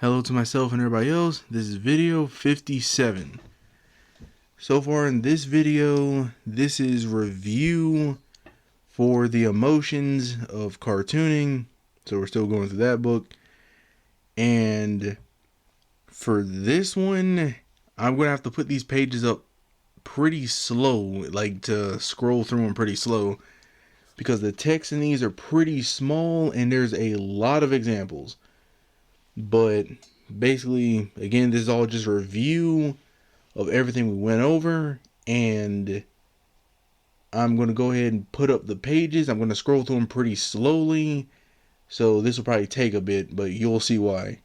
Hello to myself and everybody else. This is video 57. So far in this video, this is review for the emotions of cartooning. So we're still going through that book. And for this one, I'm going to have to put these pages up pretty slow, like to scroll through them pretty slow, because the text in these are pretty small and there's a lot of examples. But basically, again, this is all just a review of everything we went over, and I'm going to go ahead and put up the pages. I'm going to scroll through them pretty slowly, so this will probably take a bit, but you'll see why.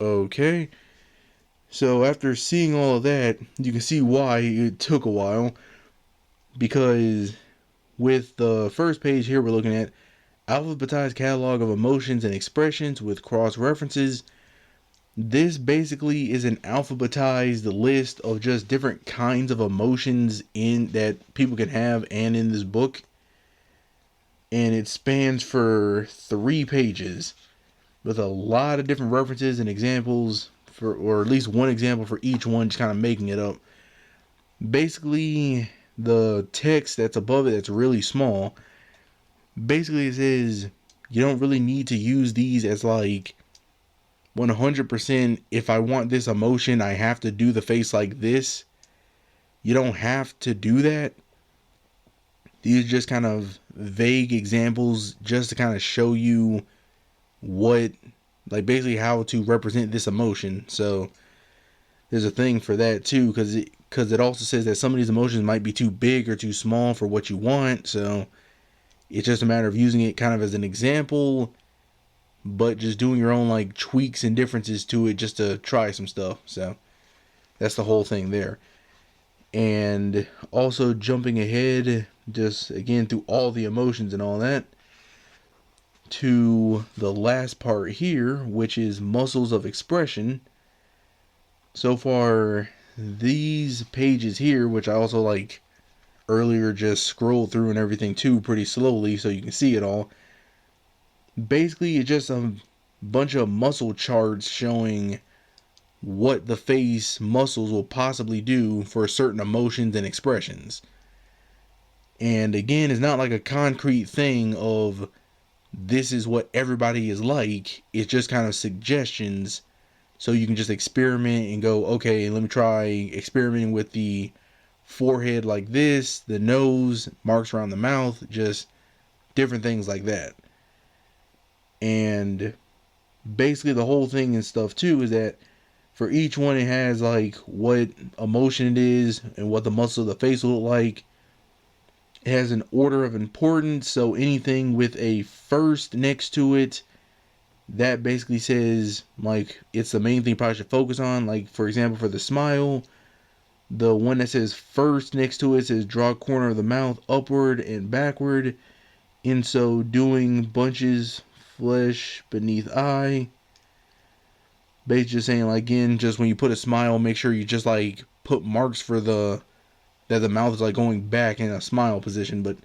Okay, so after seeing all of that, you can see why it took a while, because with the first page here, we're looking at alphabetized catalog of emotions and expressions with cross references. This basically is an alphabetized list of just different kinds of emotions in that people can have and in this book. And it spans for 3 pages with a lot of different references and examples for, or at least one example for each one, just kind of making it up. Basically, the text that's above it, that's really small, basically it says you don't really need to use these as like 100%. If I want this emotion, I have to do the face like this. You don't have to do that. These are just kind of vague examples just to kind of show you what, like basically how to represent this emotion. So there's a thing for that too, because it also says that some of these emotions might be too big or too small for what you want. So it's just a matter of using it kind of as an example, but just doing your own like tweaks and differences to it just to try some stuff. So that's the whole thing there. And also jumping ahead, just again through all the emotions and all that, to the last part here, which is muscles of expression. So far, these pages here, which I also like earlier just scrolled through and everything too pretty slowly so you can see it all. Basically, it's just a bunch of muscle charts showing what the face muscles will possibly do for certain emotions and expressions. And again, it's not like a concrete thing of this is what everybody is like. It's just kind of suggestions, so you can just experiment and go, okay, let me try experimenting with the forehead like this, the nose, marks around the mouth, just different things like that. And basically the whole thing and stuff too is that for each one it has like what emotion it is and what the muscle of the face will look like. It has an order of importance, so anything with a first next to it, that basically says like it's the main thing you probably should focus on. Like for example, for the smile, the one that says first next to it says draw corner of the mouth upward and backward. In so doing, bunches flesh beneath eye. Basically just saying like, again, just when you put a smile, make sure you just like put marks for the that the mouth is like going back in a smile position. But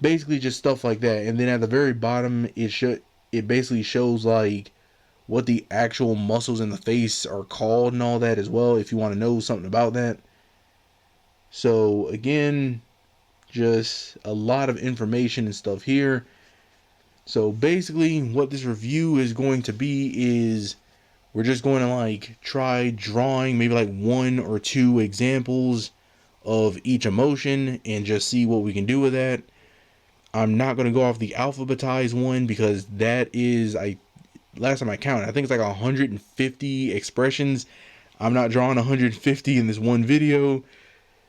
basically just stuff like that. And then at the very bottom, it basically shows like what the actual muscles in the face are called and all that as well, if you want to know something about that. So again, just a lot of information and stuff here. So basically what this review is going to be is we're just going to like try drawing maybe like 1 or 2 examples of each emotion and just see what we can do with that. I'm not going to go off the alphabetized one because that is, last time I counted, I think it's like 150 expressions. I'm not drawing 150 in this one video.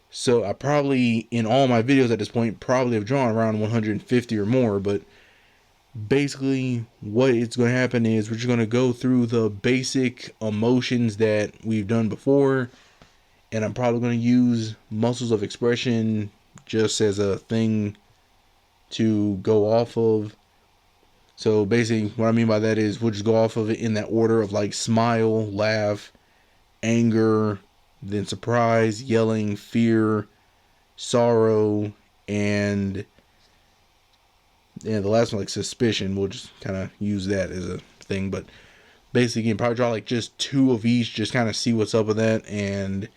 So I probably, in all my videos at this point, probably have drawn around 150 or more. But basically what it's going to happen is we're just going to go through the basic emotions that we've done before. And I'm probably going to use muscles of expression just as a thing to go off of. So basically what I mean by that is we'll just go off of it in that order of like smile, laugh, anger, then surprise, yelling, fear, sorrow, and the last one like suspicion. We'll just kind of use that as a thing, but basically you can probably draw like just 2 of each, just kind of see what's up with that, and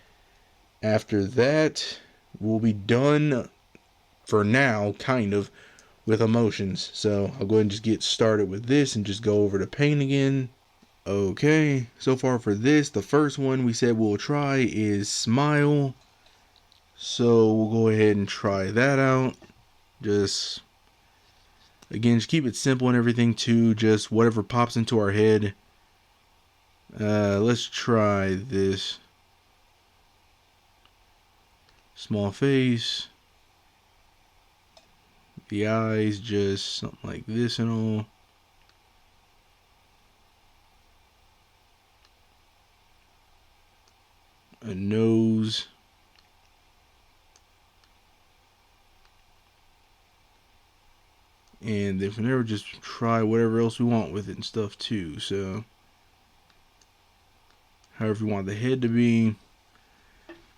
after that we'll be done for now, kind of, with emotions. So I'll go ahead and just get started with this and just go over to paint again. Okay, so far for this, the first one we said we'll try is smile. So we'll go ahead and try that out. Just, again, just keep it simple and everything too, just whatever pops into our head. Let's try this. Small face. The eyes, just something like this and all. A nose. And then from there, just try whatever else we want with it and stuff too. So, however you want the head to be.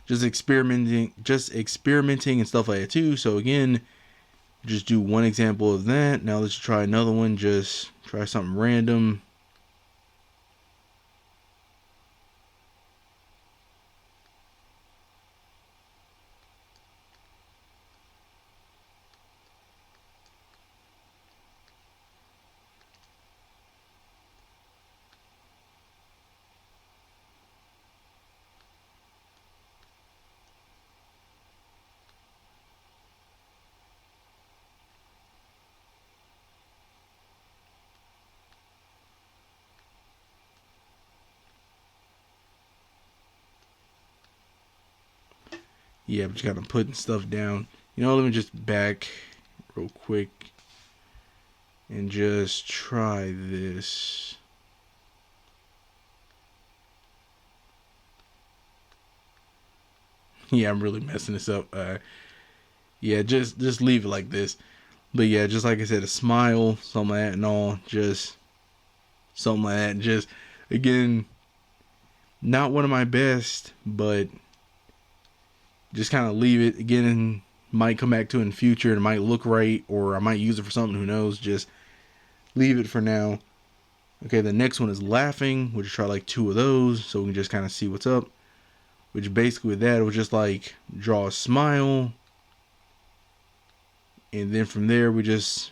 Just experimenting and stuff like that too. So again, just do one example of that. Now let's try another one. Just try something random. Yeah, I'm just kind of putting stuff down. You know, let me just back real quick and just try this. Yeah, I'm really messing this up. Yeah, just leave it like this. But yeah, just like I said, a smile, something like that and all. Just something like that. Just, again, not one of my best, but just kind of leave it. Again, might come back to it in the future and it might look right, or I might use it for something, who knows. Just leave it for now. Okay, the next one is laughing. We'll just try like 2 of those so we can just kind of see what's up. Which basically with that, we'll just like draw a smile. And then from there, we just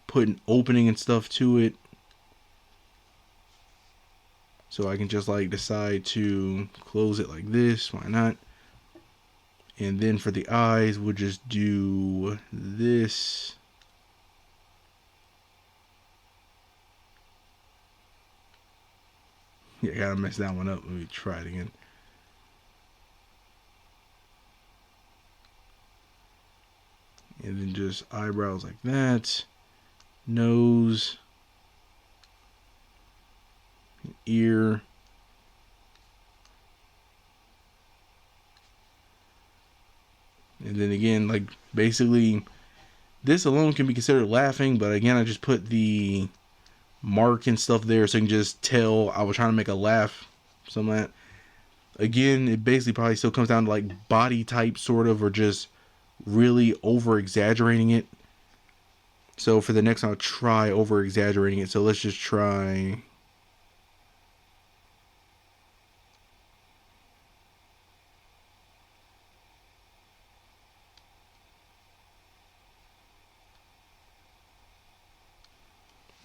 put an opening and stuff to it. So I can just like decide to close it like this. Why not? And then for the eyes, we'll just do this. Yeah, I gotta mess that one up. Let me try it again. And then just eyebrows like that. Nose. Ear. And then again, like basically this alone can be considered laughing, but again, I just put the mark and stuff there so you can just tell I was trying to make a laugh, something like that. Again, it basically probably still comes down to like body type sort of, or just really over exaggerating it. So for the next one, I'll try over exaggerating it. So let's just try.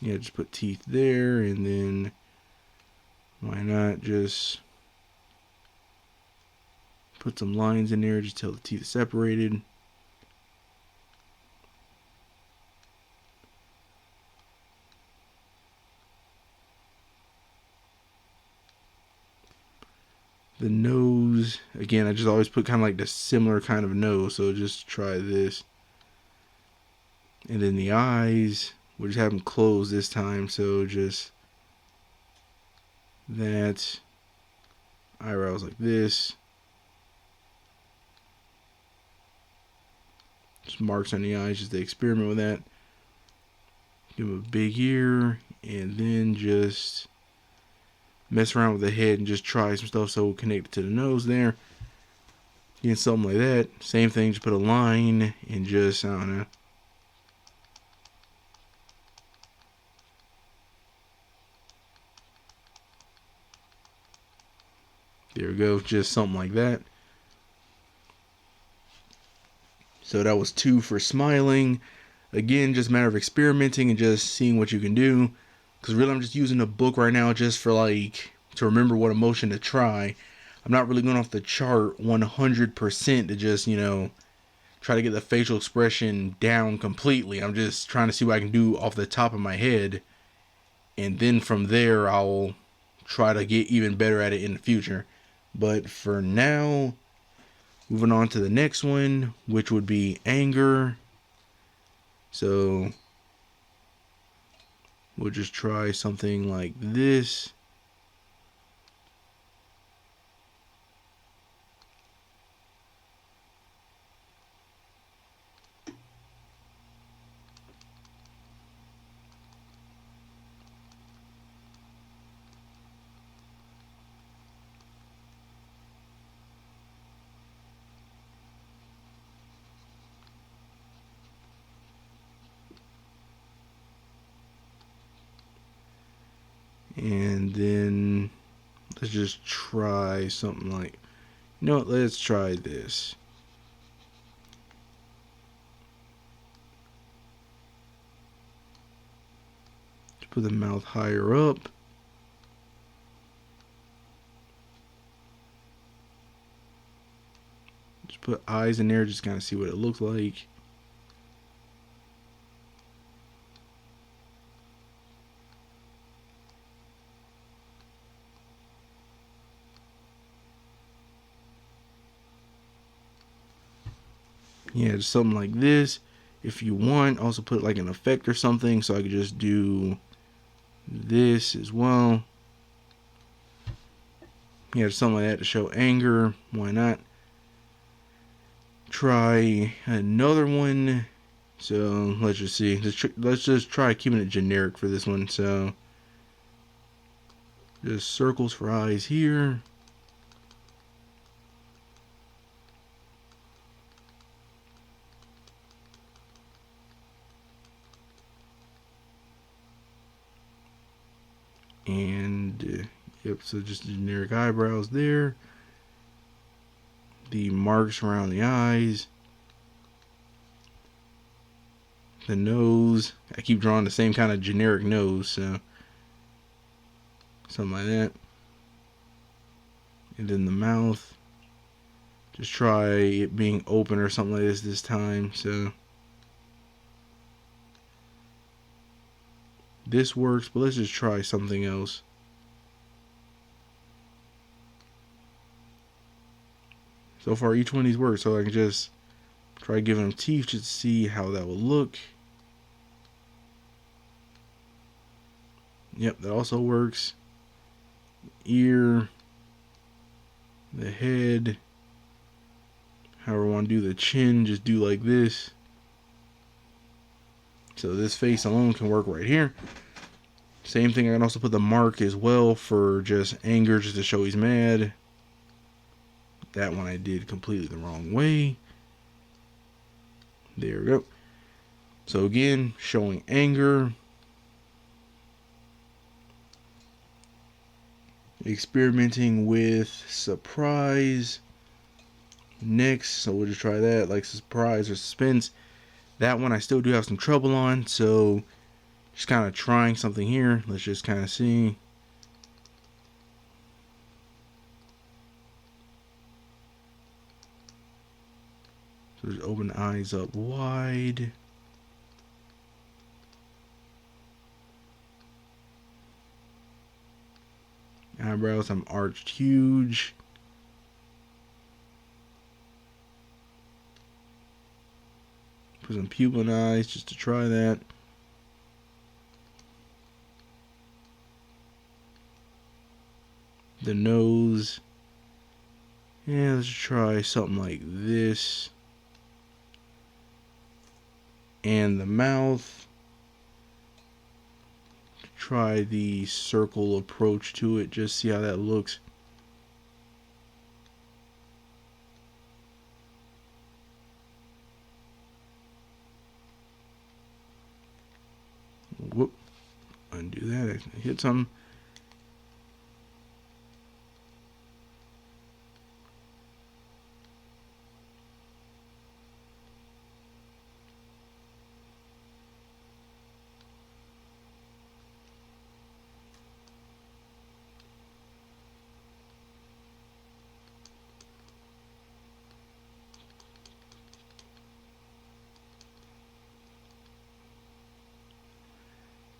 Yeah, just put teeth there, and then why not just put some lines in there just till the teeth are separated. The nose, again, I just always put kind of like the similar kind of nose, so just try this. And then the eyes, we'll just have them closed this time, so just that. Eyebrows like this. Just marks on the eyes just to experiment with that. Give them a big ear, and then just mess around with the head and just try some stuff so connect it to the nose there. Get something like that. Same thing, just put a line and just, I don't know. There we go, just something like that. So that was 2 for smiling. Again, just a matter of experimenting and just seeing what you can do. Because really I'm just using a book right now just for like, to remember what emotion to try. I'm not really going off the chart 100% to just, you know, try to get the facial expression down completely. I'm just trying to see what I can do off the top of my head. And then from there, I'll try to get even better at it in the future. But for now, moving on to the next one, which would be anger. So we'll just try something like this. And then let's just try something like, you know what, let's try this. Just put the mouth higher up. Just put eyes in there, just kind of see what it looks like. Yeah, just something like this. If you want, also put like an effect or something, so I could just do this as well. Yeah, just something like that to show anger. Why not? Try another one. So let's just see. Let's just try keeping it generic for this one. So just circles for eyes here. And yep, so just generic eyebrows there. The marks around the eyes. The nose. I keep drawing the same kind of generic nose, so something like that. And then the mouth. Just try it being open or something like this time. So this works, but let's just try something else. So far, each one of these works, so I can just try giving them teeth just to see how that will look. Yep, that also works. Ear, the head, however I want to do the chin, just do like this. So this face alone can work right here. Same thing, I can also put the mark as well for just anger, just to show he's mad. That one I did completely the wrong way. There we go. So again, showing anger. Experimenting with surprise. Next, so we'll just try that, like surprise or suspense. That one I still do have some trouble on, so Just kind of trying something here. Let's just kind of see. So just open the eyes up wide. Eyebrows, I'm arched huge. Put some pupil in the eyes just to try that. The nose. Yeah, let's try something like this. And the mouth. Try the circle approach to it, just see how that looks. Whoop. Undo that. I hit something.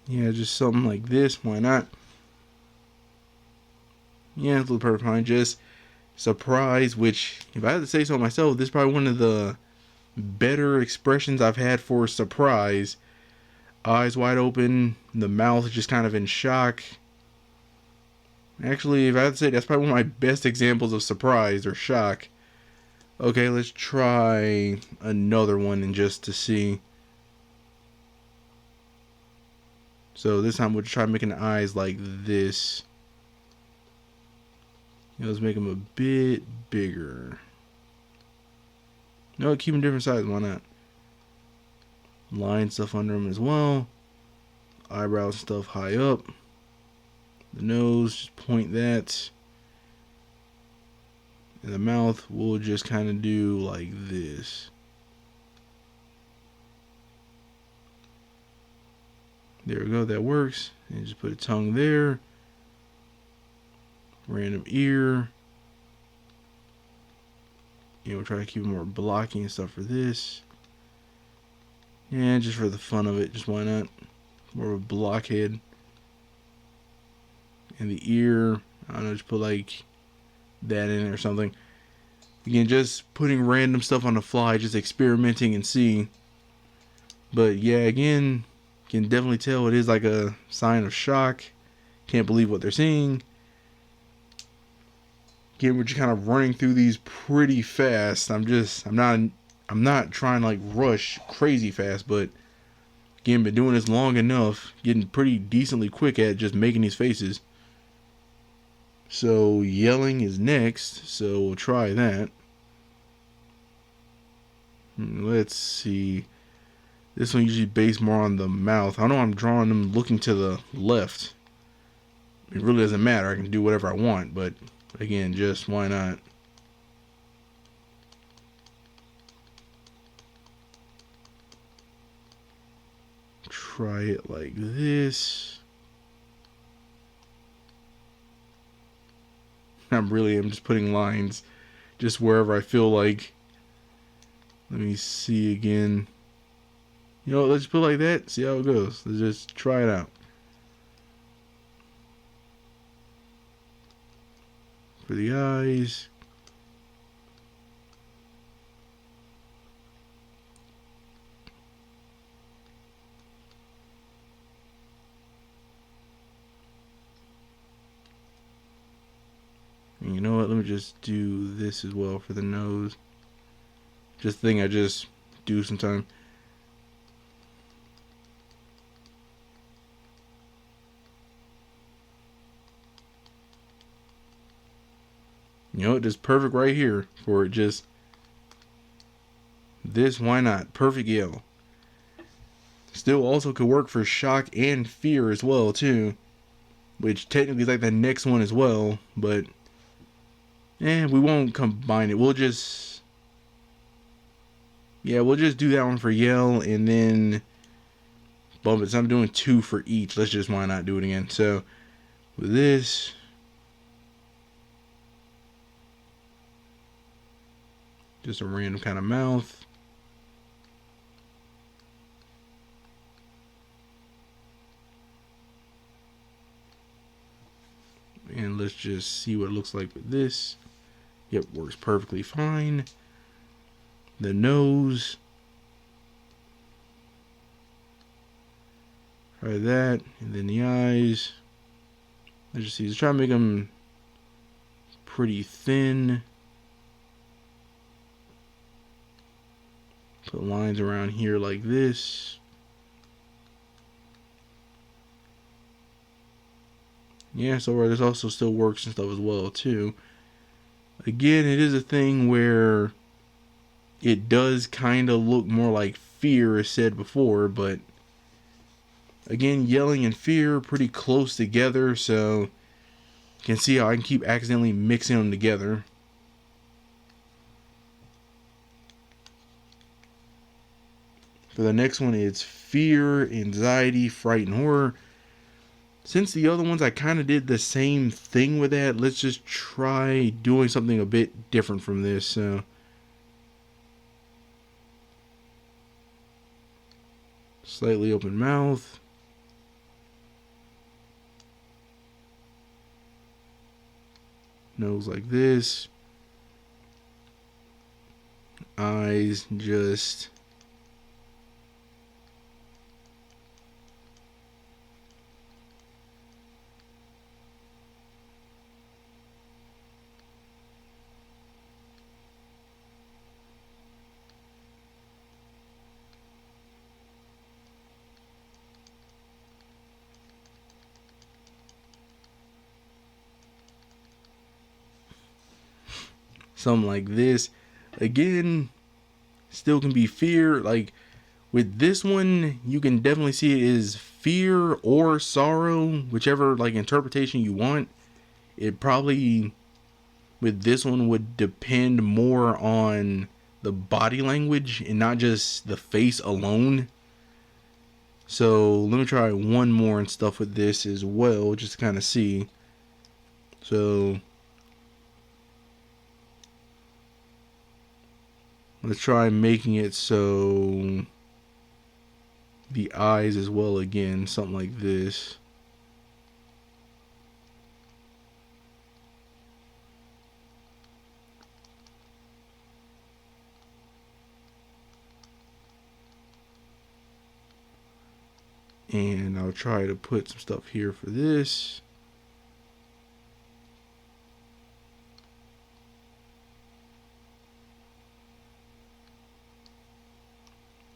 Yeah, just something like this. Why not? Yeah, it's a little perfect fine. Just surprise, which, if I had to say so myself, this is probably one of the better expressions I've had for surprise. Eyes wide open, the mouth just kind of in shock. Actually, if I had to say, that's probably one of my best examples of surprise or shock. Okay, let's try another one and just to see. So this time we'll try making the eyes like this. Let's make them a bit bigger. No, keep them different sizes. Why not? Line stuff under them as well. Eyebrows stuff high up. The nose, just point that. And the mouth, we'll just kind of do like this. There we go, that works. And just put a tongue there. Random ear. And we'll try to keep it more blocky and stuff for this. And just for the fun of it, just why not? More of a blockhead. And the ear, I don't know, just put like that in or something. Again, just putting random stuff on the fly, just experimenting and seeing. But yeah, again, can definitely tell it is like a sign of shock. Can't believe what they're seeing. Again, we're just kind of running through these pretty fast. I'm not trying to like rush crazy fast, but again, been doing this long enough, getting pretty decently quick at just making these faces. So yelling is next, so we'll try that. Let's see. This one usually based more on the mouth. I know I'm drawing them looking to the left. It really doesn't matter. I can do whatever I want, but again, just why not? Try it like this. I'm just putting lines just wherever I feel like. Let me see again. You know, let's put it like that. See how it goes. Let's just try it out. For the eyes. And you know what? Let me just do this as well for the nose. Just a thing I just do sometimes. You know, just perfect right here for it. Just this, why not? Perfect yell. Still also could work for shock and fear as well too, which technically is like the next one as well, but we won't combine it. We'll just do that one for yell, and then bump it. So I'm doing 2 for each. Let's just, why not do it again? So with this, just a random kind of mouth. And let's just see what it looks like with this. Yep, works perfectly fine. The nose. Try that. And then the eyes. Let's just see. Let's try to make them pretty thin. Put lines around here like this. Yeah, so this also still works and stuff as well too. Again, it is a thing where it does kind of look more like fear, as said before, but again, yelling and fear are pretty close together, so you can see how I can keep accidentally mixing them together. For the next one, it's fear, anxiety, fright, and horror. Since the other ones I kind of did the same thing with that, let's just try doing something a bit different from this. So slightly open mouth. Nose like this. Eyes just something like this. Again, still can be fear. Like with this one, you can definitely see it is fear or sorrow, whichever like interpretation you want. It probably with this one would depend more on the body language and not just the face alone. So let me try one more and stuff with this as well, just to kind of see. So let's try making it so the eyes as well again, something like this. And I'll try to put some stuff here for this.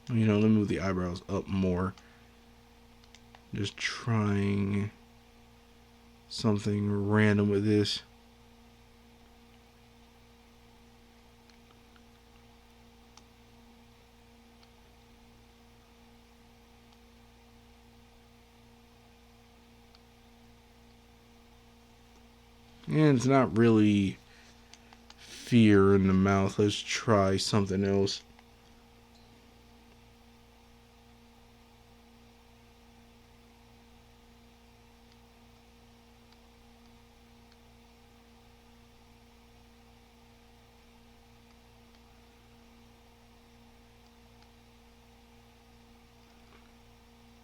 You know, let me move the eyebrows up more. Just trying something random with this. And it's not really fear in the mouth. Let's try something else.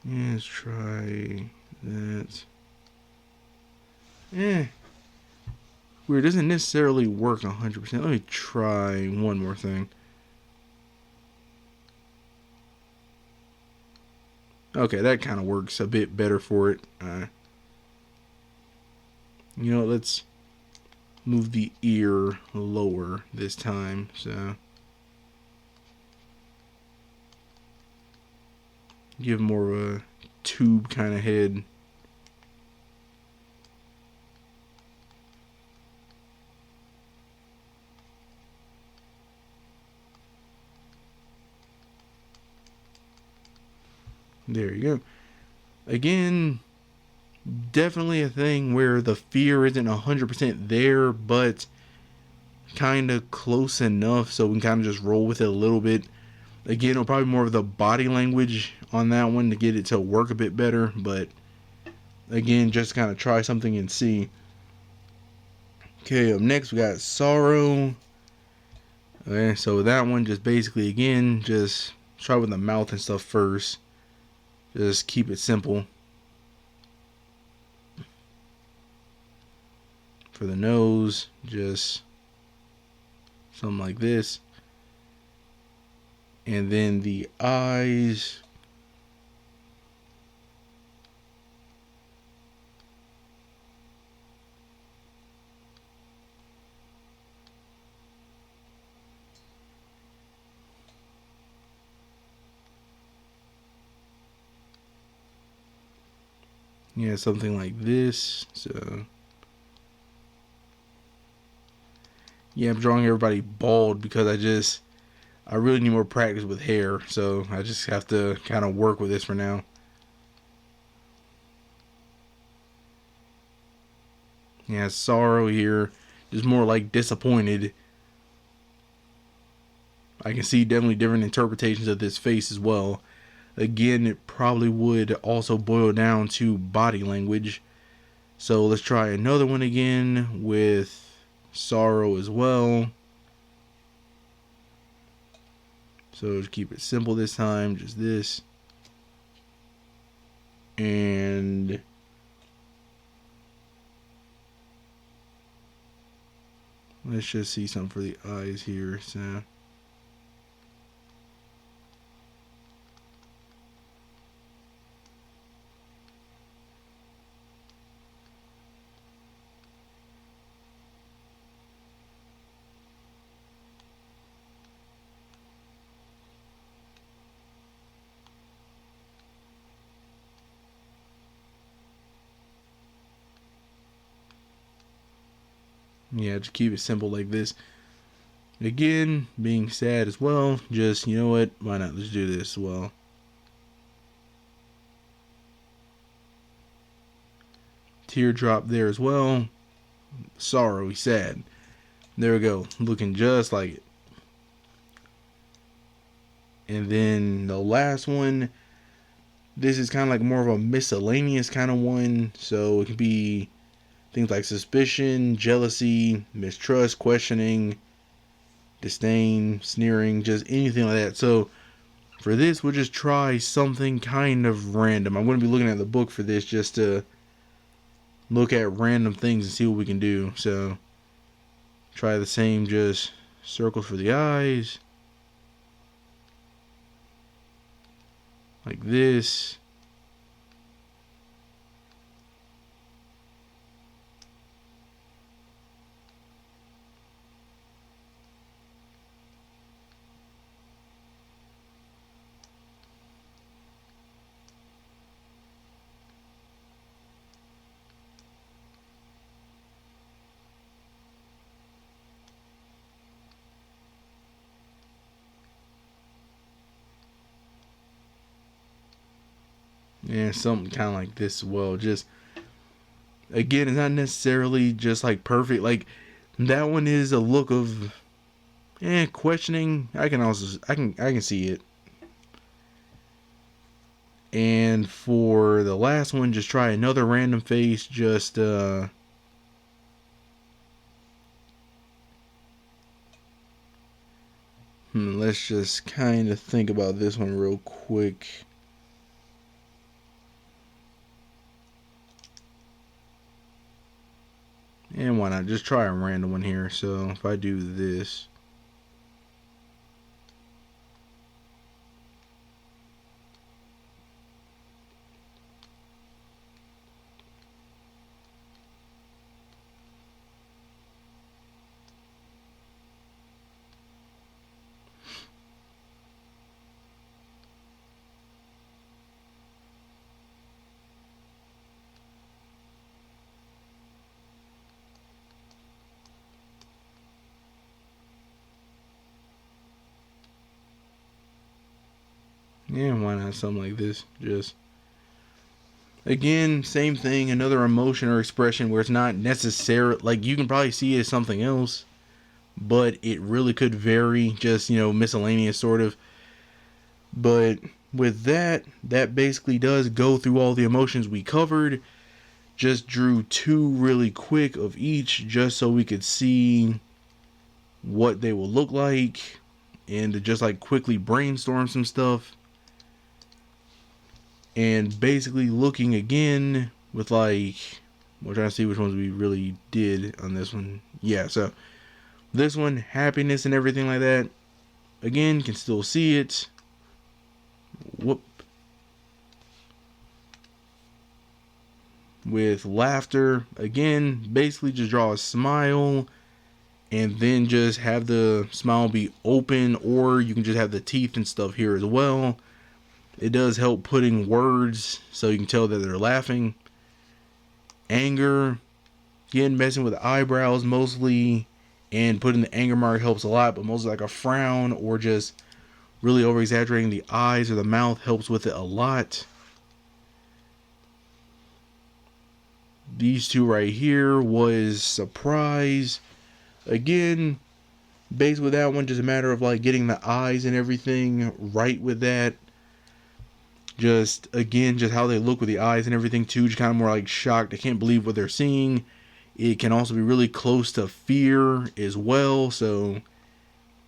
Yeah, let's try that. Weird, it doesn't necessarily work 100%. Let me try one more thing. Okay, that kind of works a bit better for it. You know, let's move the ear lower this time. So give more of a tube kind of head. There you go. Again, definitely a thing where the fear isn't 100% there, but kind of close enough so we can kind of just roll with it a little bit. Again, it'll probably be more of the body language on that one to get it to work a bit better. But again, just kind of try something and see. Okay, up next we got sorrow. Okay, so that one just basically, again, just try with the mouth and stuff first. Just keep it simple. For the nose, just something like this. And then the eyes. Yeah, something like this. So yeah, I'm drawing everybody bald because I really need more practice with hair. So I just have to kind of work with this for now. Yeah, sorrow here. Just more like disappointed. I can see definitely different interpretations of this face as well. Again, it probably would also boil down to body language. So let's try another one again with sorrow as well. So just keep it simple this time, just this. And let's just see something for the eyes here. So yeah, just keep it simple like this. Again, being sad as well. Just, you know what? Why not? Let's do this as well. Teardrop there as well. Sorrow, he's sad. There we go. Looking just like it. And then the last one. This is kind of like more of a miscellaneous kind of one. So it could be things like suspicion, jealousy, mistrust, questioning, disdain, sneering, just anything like that. So for this, we'll just try something kind of random. I'm going to be looking at the book for this just to look at random things and see what we can do. So try the same, just circles for the eyes. Like this. And something kind of like this as well. Just, again, it's not necessarily just like perfect. Like, that one is a look of questioning. I can see it. And for the last one, just try another random face. Just let's just kind of think about this one real quick. And why not? Just try a random one here. So if I do this. Yeah, why not something like this? Just, again, same thing, another emotion or expression where it's not necessarily, like, you can probably see it as something else, but it really could vary, just, miscellaneous sort of. But with that, that basically does go through all the emotions we covered. Just drew two really quick of each just so we could see what they will look like and to just like quickly brainstorm some stuff. And basically looking again with like, we're trying to see which ones we really did on this one. Yeah, so this one, happiness and everything like that. Again, can still see it. Whoop. With laughter, again, basically just draw a smile and then just have the smile be open, or you can just have the teeth and stuff here as well. It does help putting words so you can tell that they're laughing. Anger, again, messing with the eyebrows mostly, and putting the anger mark helps a lot, but mostly like a frown or just really over exaggerating the eyes or the mouth helps with it a lot. These two right here was surprise. Again, based with that one, just a matter of like getting the eyes and everything right with that. Just again, just how they look with the eyes and everything too, just kind of more like shocked. They can't believe what they're seeing. It can also be really close to fear as well. So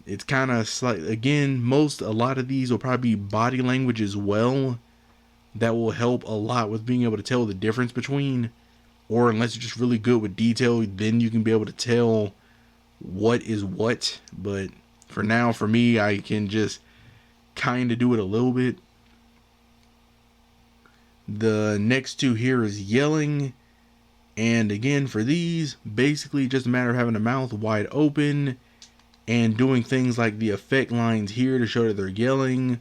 it's kind of slight. Again, a lot of these will probably be body language as well. That will help a lot with being able to tell the difference between, or unless you're just really good with detail, then you can be able to tell what is what. But for now, for me, I can just kind of do it a little bit. The next two here is yelling. And again, for these, basically just a matter of having the mouth wide open and doing things like the effect lines here to show that they're yelling,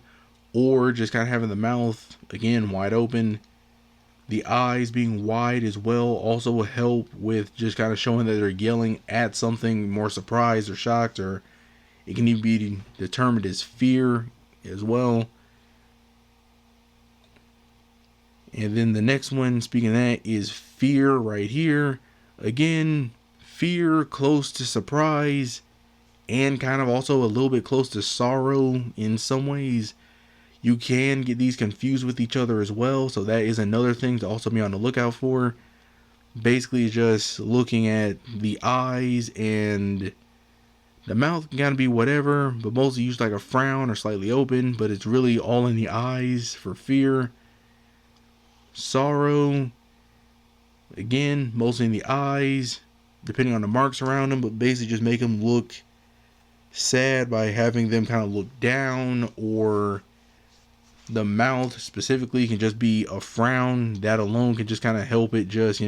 or just kind of having the mouth, again, wide open. The eyes being wide as well also will help with just kind of showing that they're yelling at something, more surprised or shocked, or it can even be determined as fear as well. And then the next one, speaking of that, is fear right here. Again, fear close to surprise and kind of also a little bit close to sorrow in some ways. You can get these confused with each other as well, so that is another thing to also be on the lookout for. Basically just looking at the eyes, and the mouth can kind of be whatever, but mostly used like a frown or slightly open, but it's really all in the eyes for fear. Sorrow, again, mostly in the eyes, depending on the marks around them, but basically just make them look sad by having them kind of look down, or the mouth specifically can just be a frown. That alone can just kind of help it just,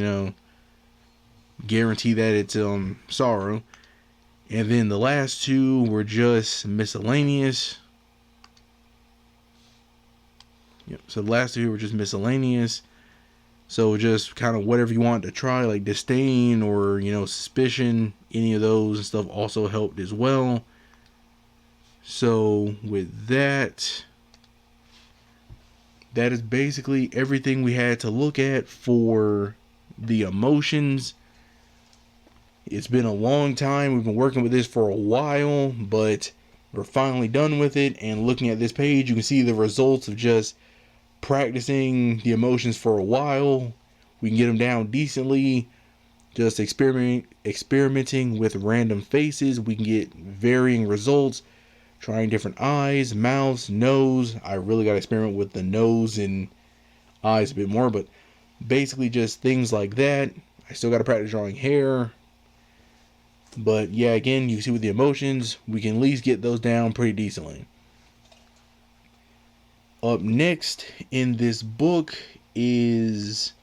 guarantee that it's sorrow. And then the last two were just miscellaneous. Yep, so the last two were just miscellaneous. So just kind of whatever you want to try, like disdain or, suspicion, any of those and stuff also helped as well. So with that, that is basically everything we had to look at for the emotions. It's been a long time. We've been working with this for a while, but we're finally done with it. And looking at this page, you can see the results of just practicing the emotions for a while. We can get them down decently. Just experimenting with random faces, we can get varying results. Trying different eyes, mouths, nose. I really got to experiment with the nose and eyes a bit more, but basically just things like that. I still got to practice drawing hair. But yeah, again, you see with the emotions, we can at least get those down pretty decently. Up next in this book is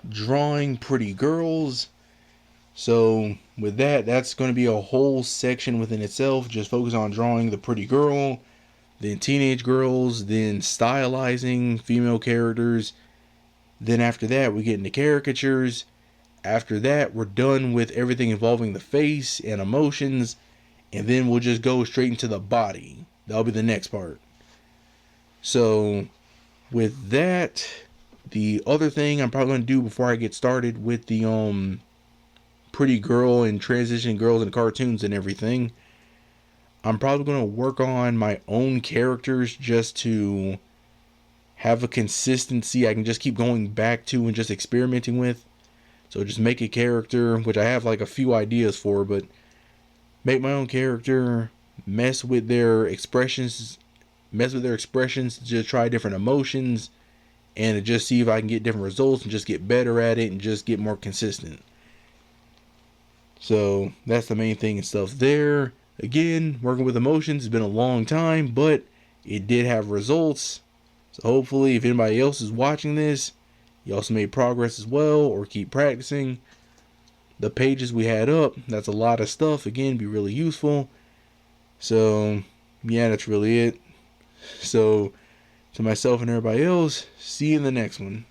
drawing pretty girls. So with that, that's going to be a whole section within itself. Just focus on drawing the pretty girl, then teenage girls, then stylizing female characters. Then after that, we get into caricatures. After that, we're done with everything involving the face and emotions. And then we'll just go straight into the body. That'll be the next part. So with that, the other thing I'm probably going to do before I get started with the pretty girl and transition girls and cartoons and everything, I'm probably going to work on my own characters just to have a consistency I can just keep going back to and just experimenting with. So just make a character, which I have like a few ideas for, but make my own character, mess with their expressions, just try different emotions, and to just see if I can get different results and just get better at it and just get more consistent. So that's the main thing and stuff there. Again, working with emotions has been a long time, but it did have results. So hopefully if anybody else is watching this, you also made progress as well, or keep practicing. The pages we had up, that's a lot of stuff. Again, be really useful. So yeah, that's really it. So to myself and everybody else, see you in the next one.